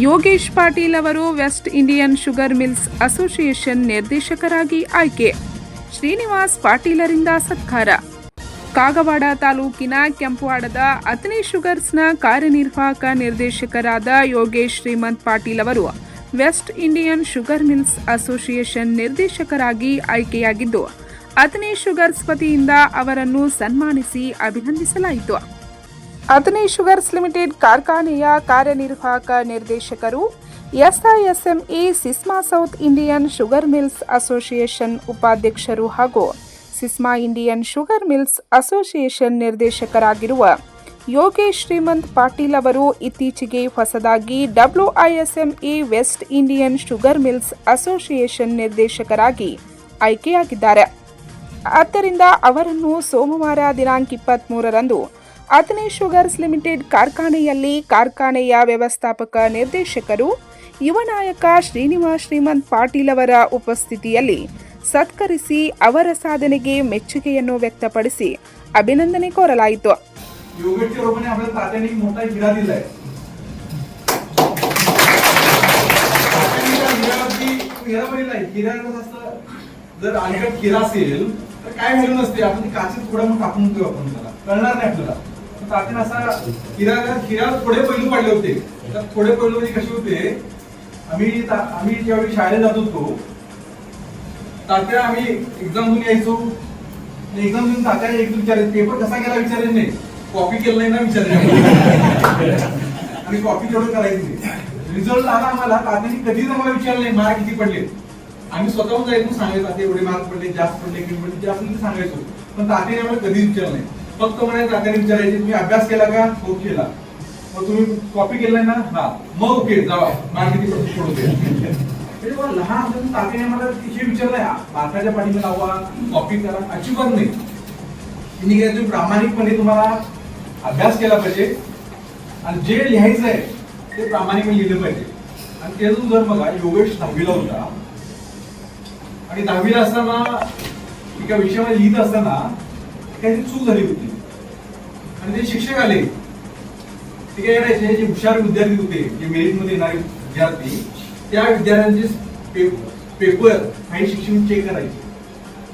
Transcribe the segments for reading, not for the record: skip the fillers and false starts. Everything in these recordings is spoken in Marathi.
ಯೋಗೇಶ್ ಪಾಟೀಲ್ ಅವರು West Indian Sugar Mills Association ನಿರ್ದೇಶಕರಾಗಿ ಆಯ್ಕೆ. ಶ್ರೀನಿವಾಸ್ ಪಾಟೀಲರಿಂದ ಸತ್ಕಾರ. ಕಾಗವಾಡ ತಾಲೂಕಿನ ಕೆಂಪುವಾಡದ ಅತನಿ ಶುಗರ್ಸ್ನ ಕಾರ್ಯನಿರ್ವಾಹಕ ನಿರ್ದೇಶಕರಾದ ಯೋಗೇಶ್ ಶ್ರೀಮಂತ್ ಪಾಟೀಲ್ ಅವರು West Indian Sugar Mills Association ನಿರ್ದೇಶಕರಾಗಿ ಆಯ್ಕೆಯಾಗಿದ್ದು, ಅತನಿ ಶುಗರ್ಸ್ ವತಿಯಿಂದ ಅವರನ್ನು ಸನ್ಮಾನಿಸಿ ಅಭಿನಂದಿಸಲಾಯಿತು. ಅತನಿ ಶುಗರ್ಸ್ ಲಿಮಿಟೆಡ್ ಕಾರ್ಖಾನೆಯ ಕಾರ್ಯನಿರ್ವಾಹಕ ನಿರ್ದೇಶಕರು, SISME SISMA South Indian Sugar Mills Association ಉಪಾಧ್ಯಕ್ಷರು ಹಾಗೂ SISMA Indian Sugar Mills Association ನಿರ್ದೇಶಕರಾಗಿರುವ ಯೋಗೇಶ್ ಶ್ರೀಮಂತ್ ಪಾಟೀಲ್ ಅವರು ಇತ್ತೀಚೆಗೆ ಹೊಸದಾಗಿ WISME West Indian Sugar Mills Association ನಿರ್ದೇಶಕರಾಗಿ ಆಯ್ಕೆಯಾಗಿದ್ದಾರೆ. ಆದ್ದರಿಂದ ಅವರನ್ನು ಸೋಮವಾರ ದಿನಾಂಕ 23ರಂದು ಅತನಿ ಶುಗರ್ಸ್ ಲಿಮಿಟೆಡ್ ಕಾರ್ಖಾನೆಯಲ್ಲಿ ಕಾರ್ಖಾನೆಯ ವ್ಯವಸ್ಥಾಪಕ ನಿರ್ದೇಶಕರು, ಯುವ ನಾಯಕ ಶ್ರೀನಿವಾಸ್ ಶ್ರೀಮಂತ್ ಪಾಟೀಲ್ ಅವರ ಉಪಸ್ಥಿತಿಯಲ್ಲಿ ಸತ್ಕರಿಸಿ ಅವರ ಸಾಧನೆಗೆ ಮೆಚ್ಚುಗೆಯನ್ನು ವ್ಯಕ್ತಪಡಿಸಿ ಅಭಿನಂದನೆ ಕೋರಲಾಯಿತು. हिरा थोडे पैलू पाडले होते. थोडे पैलू कसे होते, आम्ही ज्यावेळी शाळेत जात होतो तात्या आम्ही एक्झाम देऊन यायचो. एक्झाम देऊन तात्या एक विचारायचे, पेपर कसा गेला विचारायचे नाही, कॉपी केलं नाही ना विचारायचे. आणि कॉपी तेवढं करायची. रिझल्ट आला आम्हाला, तात्याने कधीच आम्हाला विचारलं नाही मार्क किती पडले. आम्ही स्वतःहून जायचो, सांगायचो तात्या एवढे मार्क पडले, जास्त पडले कमी पडले, जास्त सांगायचो. पण तात्याने आम्हाला कधीच विचारलं नाही. फक्त म्हणायचं, तात्याने विचारायचे तुम्ही अभ्यास केला का? हो केला. मग तुम्ही कॉपी केलं नाही ना? हा. मग ओके, जावा मार्क किती पडले सोडू दे. लहान असताना तात्याने मला हे विचारलंय, मार्काच्या पाठीला लावा, कॉपी करा, अजिबात नाही. तुम्ही प्रामाणिकपणे तुम्हाला अभ्यास केला पाहिजे आणि जे लिहायचं आहे ते प्रामाणिकपणे लिहिलं पाहिजे. आणि त्यातून जर बघा, योगेश 10वीला होता आणि 10वीला असताना एका विषयामध्ये लिहित असताना काही चूक झाली होती आणि ते शिक्षक आले. ते काय करायचे, जे हुशार विद्यार्थी होते, जे मेरिट मध्ये येणारे विद्यार्थी, त्या विद्यार्थ्यांचे पेपर काही शिक्षक चेक करायचे.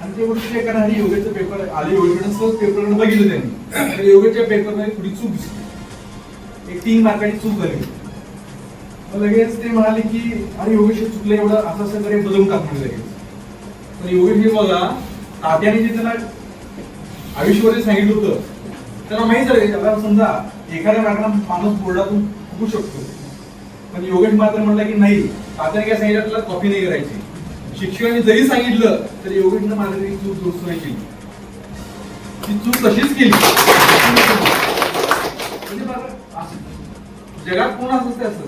आणि ते गोष्ट चेक करण्यासाठी योगेशचा पेपर आले. योगेशकडे सहज पेपर बघितलं त्यांनी. योगेशच्या पेपरमध्ये थोडी चूक दिसली, एक 3 मार्काची चूक झाली. लगेच ते म्हणाले की अरे योगेश चुकलं, एवढं असं असं करे, बदलून टाक म्हणजे लगेच. तर योगेश हे बघा, तात्याने जे त्याला आयुष्यभर सांगितलं होतं त्याला माहित झालं. त्याला समजा एखाद्या मार्गाने माणूस बोर्डातून चुकू शकतो, पण योगेश मात्र म्हणला की नाही, तात्याने काय सांगितलं त्याला कॉपी नाही करायची. शिक्षकांनी जरी सांगितलं तरी योगेशनं माझी चूक दुरुस्त नाही केली, ती चूक तशीच केली. जगात कोण असते असं,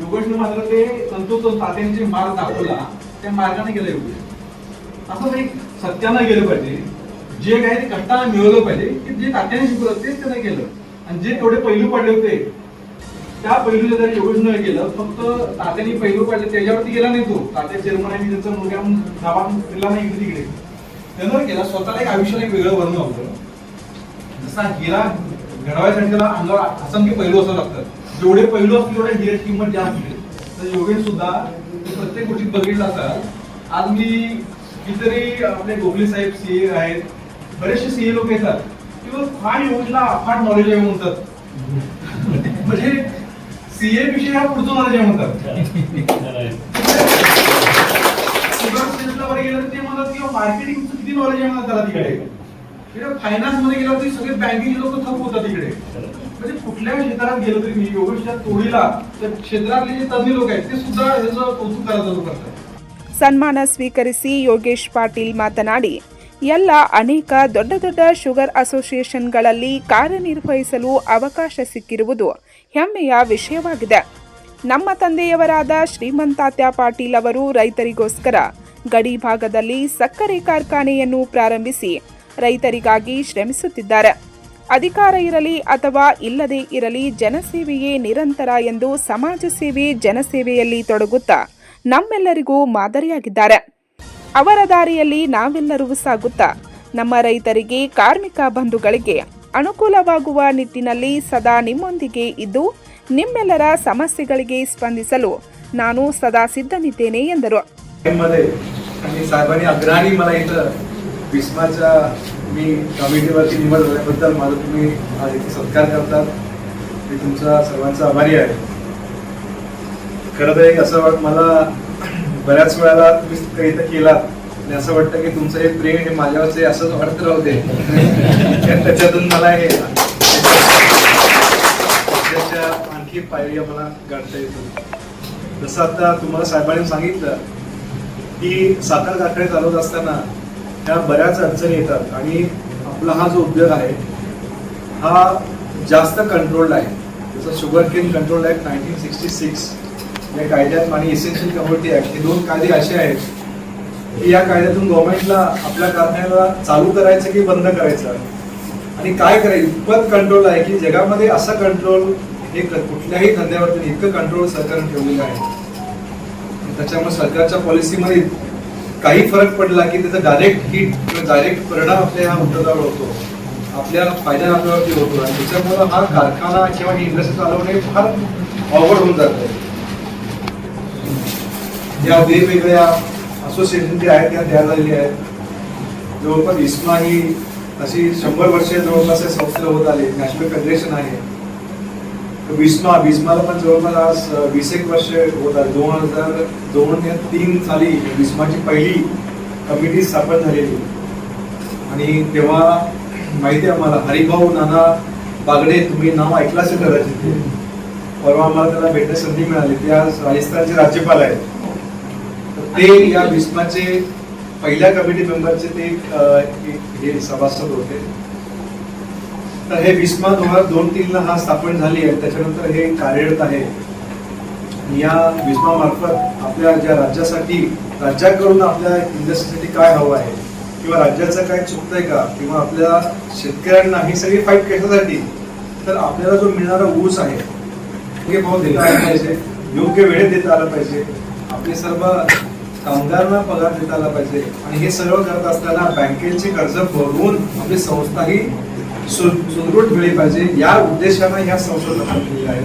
योगेशनं मात्र ते तंतोतंत तात्यांचे मार्ग दाखवला, त्या मार्गाने गेला योगेश. असं नाही, सत्यानं गेलं पाहिजे, जे काही ते कष्टाने मिळवलं पाहिजे, की जे तात्याने शिकवलं तेच त्याने केलं. आणि जे थोडे पैलू पडले होते त्या पैलूला जर योगेश न केलं, फक्त तात्याने पैलू पडले त्याच्यावरती गेला नाही तो. तात्या चेअरमन आणि त्यांचा मुलगा दाबा दिला नाही इकडे तिकडे, त्यानं केला. स्वतःला एक आयुष्याला एक वेगळं वर्ण होतं. जसा हिरा घडवायसाठी त्याला अंगावर असंख्य पैलू असं लागतात. जेवढे पैलू असतील तेवढे हिऱ्याची किंमत जास्त असते. तर योगेश सुद्धा प्रत्येक गोष्टीत बघितलं असाल. आज मी कितीतरी आपले गोखले साहेब CA आहेत, बरेचसे CA लोक येतात किंवा फार योगेशला अफाट नॉलेज आहे म्हणतात. म्हणजे CA विषयी हा पुढचं नॉलेज आहे म्हणतात. गेलं ते म्हणतात किंवा मार्केटिंगचं किती नॉलेज आहे म्हणतात त्याला तिकडे. फायनान्स मध्ये गेलं तरी सगळे बँकिंग लोक थप होतात तिकडे. म्हणजे कुठल्या क्षेत्रात गेलो तरी योगेशच्या तोडीला त्या क्षेत्रातले जे तज्ञ लोक आहेत ते सुद्धा याचं कौतुक करायला चालू करतात. ಸನ್ಮಾನ ಸ್ವೀಕರಿಸಿ ಯೋಗೇಶ್ ಪಾಟೀಲ್ ಮಾತನಾಡಿ, ಎಲ್ಲ ಅನೇಕ ದೊಡ್ಡ ದೊಡ್ಡ ಶುಗರ್ ಅಸೋಸಿಯೇಷನ್ಗಳಲ್ಲಿ ಕಾರ್ಯನಿರ್ವಹಿಸಲು ಅವಕಾಶ ಸಿಕ್ಕಿರುವುದು ಹೆಮ್ಮೆಯ ವಿಷಯವಾಗಿದೆ. ನಮ್ಮ ತಂದೆಯವರಾದ ಶ್ರೀಮಂತಾತ್ಯ ಪಾಟೀಲ್ ಅವರು ರೈತರಿಗೋಸ್ಕರ ಗಡಿ ಭಾಗದಲ್ಲಿ ಸಕ್ಕರೆ ಕಾರ್ಖಾನೆಯನ್ನು ಪ್ರಾರಂಭಿಸಿ ರೈತರಿಗಾಗಿ ಶ್ರಮಿಸುತ್ತಿದ್ದಾರೆ. ಅಧಿಕಾರ ಇರಲಿ ಅಥವಾ ಇಲ್ಲದೇ ಇರಲಿ, ಜನಸೇವೆಯೇ ನಿರಂತರ ಎಂದು ಸಮಾಜ ಸೇವೆ, ಜನಸೇವೆಯಲ್ಲಿ ತೊಡಗುತ್ತಾ ನಮ್ಮೆಲ್ಲರಿಗೂ ಮಾದರಿಯಾಗಿದ್ದಾರೆ. ಅವರ ದಾರಿಯಲ್ಲಿ ನಾವೆಲ್ಲರೂ ಸಾಗುತ್ತಾ ನಮ್ಮ ರೈತರಿಗೆ, ಕಾರ್ಮಿಕ ಬಂಧುಗಳಿಗೆ ಅನುಕೂಲವಾಗುವ ನಿಟ್ಟಿನಲ್ಲಿ ಸದಾ ನಿಮ್ಮೊಂದಿಗೆ ಇದ್ದು ನಿಮ್ಮೆಲ್ಲರ ಸಮಸ್ಯೆಗಳಿಗೆ ಸ್ಪಂದಿಸಲು ನಾನು ಸದಾ ಸಿದ್ಧನಿದ್ದೇನೆ ಎಂದರು. मध्ये आणि साहेबांनी अग्रणी मला इथं विस्माच्या मी कमिटीवरती निवड झाल्याबद्दल माझा तुम्ही आज इथे सत्कार करतात, मी तुमचा सर्वांचा आभारी आहे. खरं तर एक असं मला बऱ्याच वेळेला तुम्ही इथं केलात आणि असं वाटतं की तुमचं हे प्रेम हे माझ्यावरचे असंच वाढत राहू दे. त्याच्यातून मला हे आणखी पायऱ्या मला गाठता येतो. जसं आता तुम्हाला साहेबांनी सांगितलं की साखर कारखाने चालवत असताना त्या बऱ्याच अडचणी येतात आणि आपला हा जो उद्योग आहे हा जास्त कंट्रोल्ड आहे. जसं शुगर केन कंट्रोल ॲक्ट 1966 या कायद्यात आणि इसेन्शियल कमोडिटी ॲक्ट हे 2 कायदे असे आहेत की या कायद्यातून गव्हर्नमेंटला आपल्या कारखान्याला चालू करायचं की बंद करायचं आणि काय करायचं इतपत कंट्रोल आहे की जगामध्ये असा कंट्रोल हे कुठल्याही धंद्यावरती इतकं कंट्रोल सरकारने ठेवलेलं आहे. त्याच्यामुळे सरकारच्या पॉलिसीमध्ये काही फरक पडला की त्याचा डायरेक्ट हिट किंवा डायरेक्ट परिणाम आपल्या ह्या उद्योगावर होतो, आपल्या फायदा आपल्यावरती होतो आणि त्याच्यामुळं हा कारखाना किंवा ही इंडस्ट्री चालवणे फार अवघड होऊन जातं. या वेगवेगळ्या असोसिएशन जे आहेत त्या तयार झालेल्या आहेत. जवळपास इस्मा ही अशी 100 वर्षे जवळपास या संस्थेला होत आले. नॅशनल फेडरेशन आहे विस्माला पण जवळपास आज 20 वर्ष होत आहे. 2002-03 साली विस्माची पहिली कमिटी स्थापन झालेली आणि तेव्हा माहिती आहे आम्हाला हरिभाऊ नाना बागडे, तुम्ही नाव ऐकलं असेल कदाचित. परवा आम्हाला त्याला भेटण्याची संधी मिळाली. ते आज राजस्थानचे राज्यपाल आहेत. ते या विस्माचे पहिल्या कमिटी मेंबरचे ते हे सभासद होते. तर हे विस्मा 2002-03 हा स्थापन झाली आहे. त्याच्यानंतर हे कार्यरत आहे. या विस्मा मार्फत आपल्या ज्या राज्याकडून आपल्या इंडस्ट्रीसाठी काय हवं आहे किंवा राज्याचं काय चुकतंय का किंवा आपल्या शेतकऱ्यांना ही सगळी फाईट कशासाठी, तर आपल्याला जो मिळणारा ऊस आहे योग्य भाव देता आला पाहिजे, योग्य वेळेत देता आला पाहिजे, आपले सर्व कामगारांना पगार देता आला पाहिजे आणि हे सगळं करत असताना बँकेची कर्ज भरून आपली संस्थाही सुदृढ मिळली पाहिजे. या उद्देशानं ह्या संशोधन केलेलं आहे.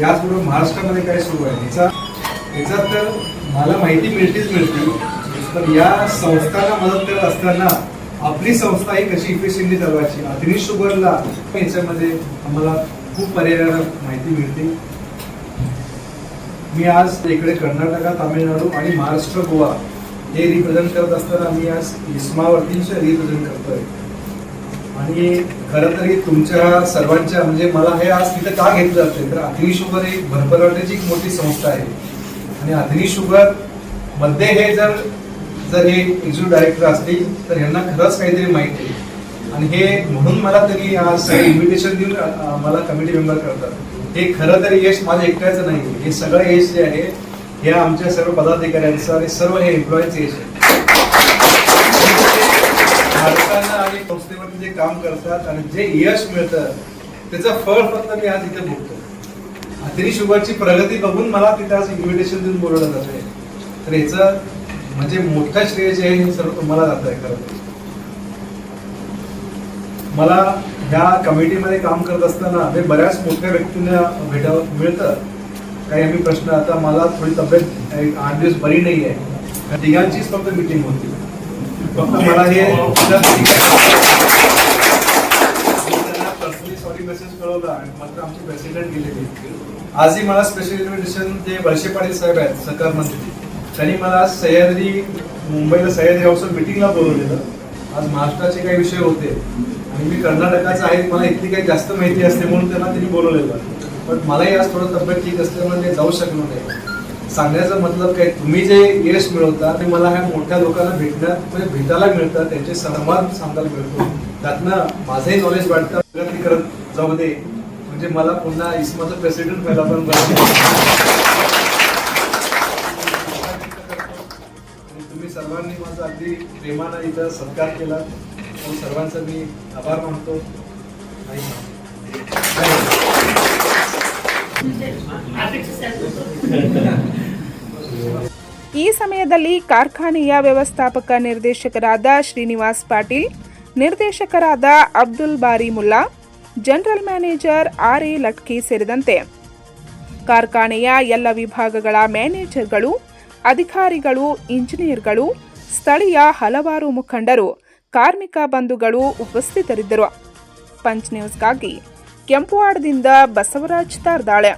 याचबरोबर महाराष्ट्रामध्ये काय सुरू आहे याचा तर मला माहिती मिळते. तर या संस्थांना मदत करत असताना आपली संस्था ही कशी इफिशियंटली चालवायची. अग्नी शुगरला याच्यामध्ये आम्हाला खूप पर्याय माहिती मिळते. मी आज इकडे कर्नाटका, तामिळनाडू आणि महाराष्ट्र, गोवा हे रिप्रेझेंट करत असताना मी आज इस्मावरती रिप्रेझेंट करतोय. आणि खरं तरी तुमच्या सर्वांच्या म्हणजे मला हे आज तिथं का घेतलं जाते तर अग्नी शुगर ही भरभराटीची एक मोठी संस्था आहे आणि अग्नी शुगर मध्ये हे जर हे एक्झिक्युटिव्ह डायरेक्टर असतील तर यांना खरंच काहीतरी माहिती आहे आणि हे म्हणून मला त्यांनी आज इन्व्हिटेशन देऊन मला कमिटी मेंबर करतात. हे खरं तरी यश माझं एकट्याचं नाही, हे सगळं यश जे आहे हे आमच्या सर्व पदाधिकाऱ्यांचं आणि सर्व हे एम्प्लॉईचं यश आहे. भारतानं आणि संस्थेवरती जे काम करतात आणि जे यश मिळतं त्याचं फळ फक्त मी आज इथे भोगतो. अग्नी शुगरची प्रगती बघून मला तिथे आज इन्व्हिटेशन देऊन बोलवलं जात आहे. तर याचं म्हणजे मोठं श्रेय जे आहे हे सर्व तुम्हाला जात आहे. खरं मला ह्या कमिटीमध्ये काम करत असताना हे बऱ्याच मोठ्या व्यक्तींना भेटावं मिळतं. काही आम्ही प्रश्न आता मला थोडी तब्येत 8 दिवस बरी नाही आहे. तिघांचीच फक्त मिटिंग होती. फक्त मला हे पर्सनली सॉरी मेसेज कळवला आणि मात्र आमचे प्रेसिडेंट गेलेले. आजही मला स्पेशल इन्व्हिटेशन जे वळसे पाटील साहेब आहेत सहकार मंत्री त्यांनी मला सह्याद्री मुंबईला सह्याद्री हाऊसवर मिटिंगला बोलवलेलं. आज महाराष्ट्राचे काही विषय होते आणि मी कर्नाटकाचा आहे, मला इतकी काही जास्त माहिती असते म्हणून त्यांना त्यांनी बोलवलेलं. पण मलाही आज थोडं तब्येत ठीक असल्यामुळे ते जाऊ शकलो नाही. सांगण्याचा मतलब काय तुम्ही जे यश मिळवता ते मला ह्या मोठ्या लोकांना म्हणजे भेटायला मिळतात, त्यांचे संवाद सांगायला मिळतो. त्यातनं माझंही नॉलेज वाढतं. प्रगती करत जाऊ दे म्हणजे मला पुन्हा इस्माचं प्रेसिडेंट व्हायला पण तुम्ही सर्वांनी माझा अगदी प्रेमानं इथं सत्कार केला. सर्वांचा मी आभार मानतो. ಈ ಸಮಯದಲ್ಲಿ ಕಾರ್ಖಾನೆಯ ವ್ಯವಸ್ಥಾಪಕ ನಿರ್ದೇಶಕರಾದ ಶ್ರೀನಿವಾಸ್ ಪಾಟೀಲ್, ನಿರ್ದೇಶಕರಾದ ಅಬ್ದುಲ್ ಬಾರಿ ಮುಲ್ಲಾ, ಜನರಲ್ ಮ್ಯಾನೇಜರ್ ಆರ್.ಎ. ಲಟ್ಕಿ ಸೇರಿದಂತೆ ಕಾರ್ಖಾನೆಯ ಎಲ್ಲ ವಿಭಾಗಗಳ ಮ್ಯಾನೇಜರ್ಗಳು, ಅಧಿಕಾರಿಗಳು, ಇಂಜಿನಿಯರ್ಗಳು, ಸ್ಥಳೀಯ ಹಲವಾರು ಮುಖಂಡರು, ಕಾರ್ಮಿಕ ಬಂಧುಗಳು ಉಪಸ್ಥಿತರಿದ್ದರು. ಪಂಚ್ ನ್ಯೂಸ್ಗಾಗಿ ಕೆಂಪುವಾಡದಿಂದ ಬಸವರಾಜ್ ತಾರ್ದಾಳೆ.